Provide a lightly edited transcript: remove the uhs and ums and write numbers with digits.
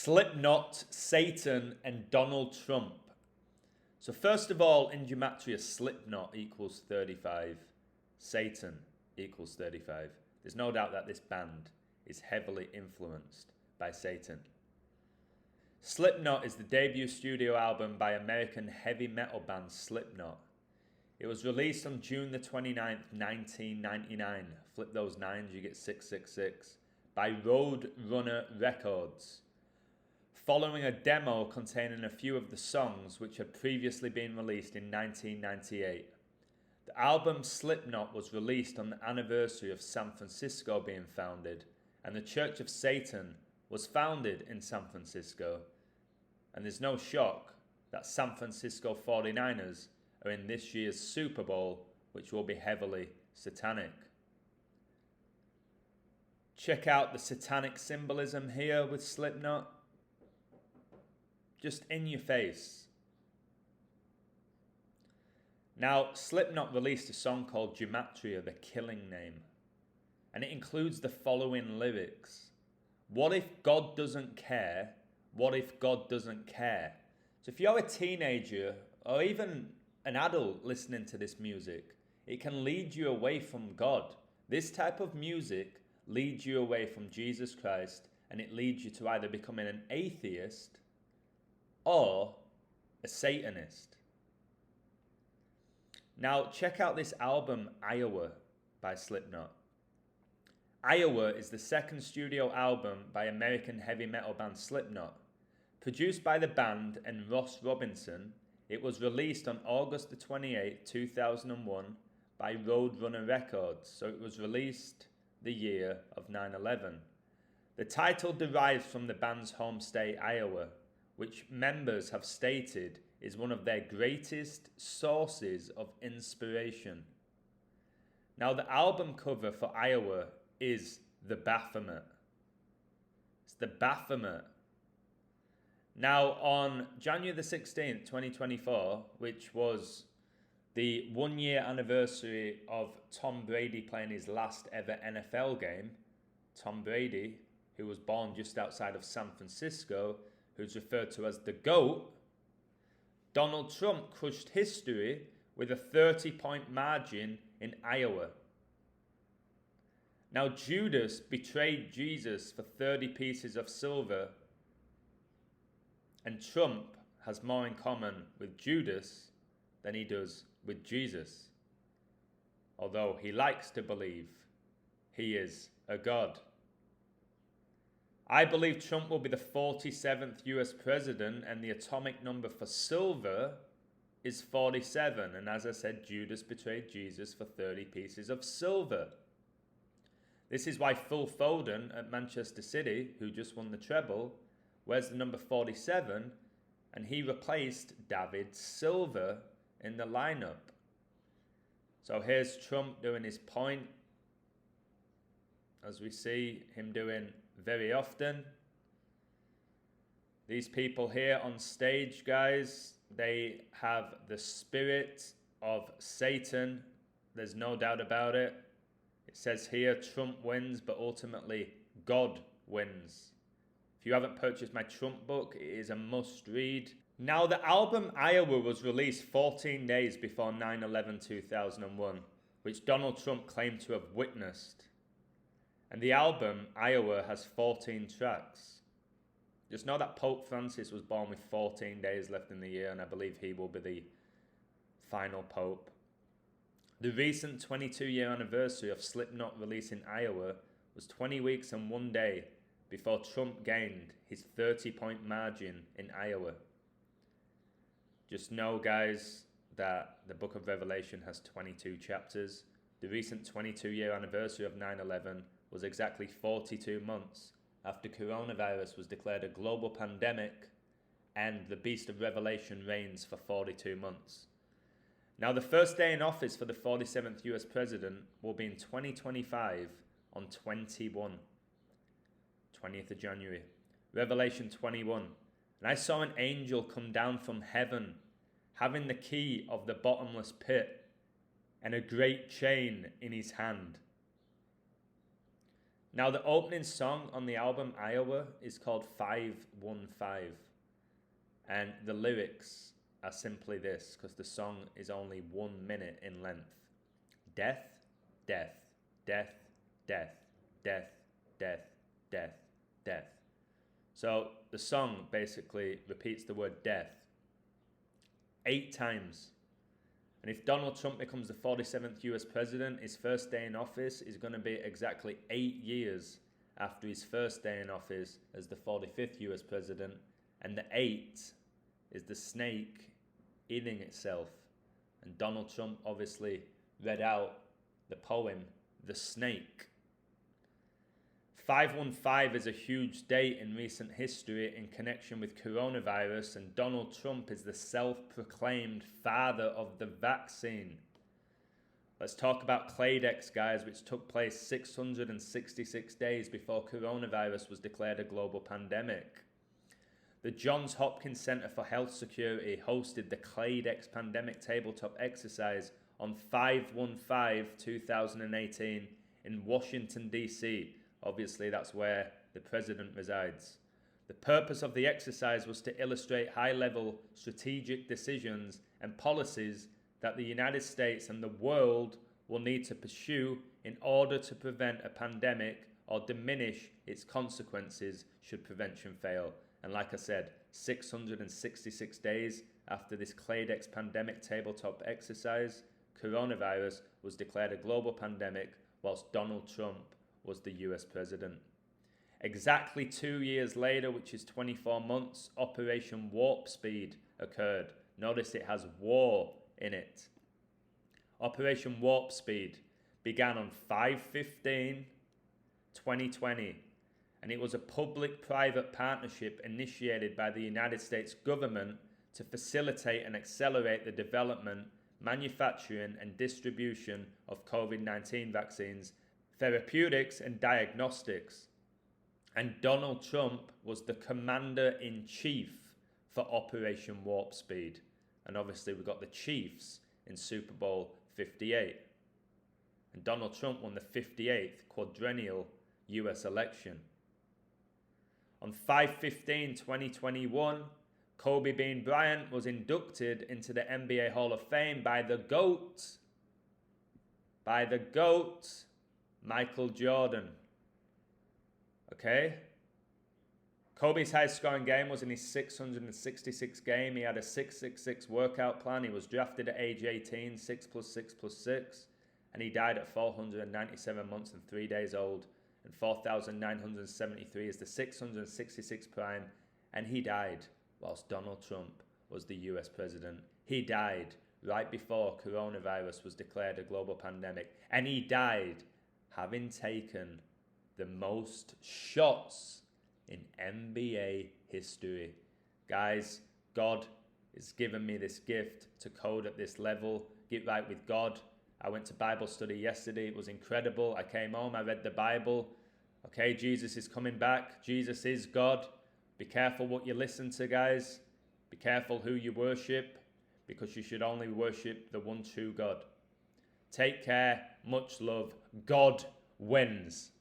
Slipknot, Satan, and Donald Trump. So first of all, in gematria, Slipknot equals 35. Satan equals 35. There's no doubt that this band is heavily influenced by Satan. Slipknot is the debut studio album by American heavy metal band Slipknot. It was released on June the 29th, 1999. Flip those nines, you get 666. By Roadrunner Records, following a demo containing a few of the songs which had previously been released in 1998. The album Slipknot was released on the anniversary of San Francisco being founded, and the Church of Satan was founded in San Francisco. And there's no shock that San Francisco 49ers are in this year's Super Bowl, which will be heavily satanic. Check out the satanic symbolism here with Slipknot. Just in your face. Now, Slipknot released a song called Gematria, the killing name. And it includes the following lyrics. What if God doesn't care? What if God doesn't care? So if you're a teenager or even an adult listening to this music, it can lead you away from God. This type of music leads you away from Jesus Christ, and it leads you to either becoming an atheist or a Satanist. Now, check out this album, Iowa, by Slipknot. Iowa is the second studio album by American heavy metal band Slipknot. Produced by the band and Ross Robinson, it was released on August the 28th, 2001 by Roadrunner Records, so it was released the year of 9/11. The title derives from the band's home state, Iowa, which members have stated is one of their greatest sources of inspiration. Now, the album cover for Iowa is the Baphomet. It's the Baphomet. Now, on January the 16th, 2024, which was the 1-year anniversary of Tom Brady playing his last ever NFL game, Tom Brady, who was born just outside of San Francisco, who's referred to as the GOAT, Donald Trump crushed history with a 30-point margin in Iowa. Now, Judas betrayed Jesus for 30 pieces of silver, and Trump has more in common with Judas than he does with Jesus, although he likes to believe he is a god. I believe Trump will be the 47th US president, and the atomic number for silver is 47. And as I said, Judas betrayed Jesus for 30 pieces of silver. This is why Phil Foden at Manchester City, who just won the treble, wears the number 47, and he replaced David Silva in the lineup. So here's Trump doing his point, as we see him doing very often. These people here on stage, guys, they have the spirit of Satan. There's no doubt about it. It says here, Trump wins, but ultimately God wins. If you haven't purchased my Trump book, it is a must read. Now, the album Iowa was released 14 days before 9/11/2001, which Donald Trump claimed to have witnessed. And the album, Iowa, has 14 tracks. Just know that Pope Francis was born with 14 days left in the year, and I believe he will be the final Pope. The recent 22-year anniversary of Slipknot releasing Iowa was 20 weeks and 1 day before Trump gained his 30-point margin in Iowa. Just know, guys, that the book of Revelation has 22 chapters. The recent 22-year anniversary of 9/11 was exactly 42 months after coronavirus was declared a global pandemic, and the beast of Revelation reigns for 42 months. Now, the first day in office for the 47th US president will be in 2025 on 20th of January. Revelation 21. And I saw an angel come down from heaven, having the key of the bottomless pit and a great chain in his hand. Now, the opening song on the album Iowa is called 515. And the lyrics are simply this, because the song is only 1 minute in length. Death, death, death, death, death, death, death, death. So the song basically repeats the word death 8 times. And if Donald Trump becomes the 47th US president, his first day in office is going to be exactly 8 years after his first day in office as the 45th US president. And the 8 is the snake eating itself. And Donald Trump obviously read out the poem, The Snake. 515 is a huge date in recent history in connection with coronavirus, and Donald Trump is the self-proclaimed father of the vaccine. Let's talk about Claydex, guys, which took place 666 days before coronavirus was declared a global pandemic. The Johns Hopkins Center for Health Security hosted the Claydex pandemic tabletop exercise on 5/15/2018 in Washington, D.C. Obviously, that's where the president resides. The purpose of the exercise was to illustrate high-level strategic decisions and policies that the United States and the world will need to pursue in order to prevent a pandemic or diminish its consequences should prevention fail. And like I said, 666 days after this Claydex pandemic tabletop exercise, coronavirus was declared a global pandemic whilst Donald Trump was the US president. Exactly 2 years later, which is 24 months, Operation Warp Speed occurred. Notice it has war in it. Operation Warp Speed began on 5/15/2020, and it was a public-private partnership initiated by the United States government to facilitate and accelerate the development, manufacturing, and distribution of COVID-19 vaccines, therapeutics, and diagnostics. And Donald Trump was the commander-in-chief for Operation Warp Speed. And obviously we got the Chiefs in Super Bowl 58. And Donald Trump won the 58th quadrennial US election. On 5/15/2021, Kobe Bean Bryant was inducted into the NBA Hall of Fame by the GOAT, Michael Jordan. Okay? Kobe's highest scoring game was in his 666th game. He had a 666 workout plan. He was drafted at age 18, 6+6+6, and he died at 497 months and 3 days old. And 4,973 is the 666 prime, and he died whilst Donald Trump was the US president. He died right before coronavirus was declared a global pandemic, and he died having taken the most shots in NBA history. Guys, God has given me this gift to code at this level, get right with God. I went to Bible study yesterday. It was incredible. I came home, I read the Bible. Okay, Jesus is coming back. Jesus is God. Be careful what you listen to, guys. Be careful who you worship, because you should only worship the one true God. Take care. Much love. God wins.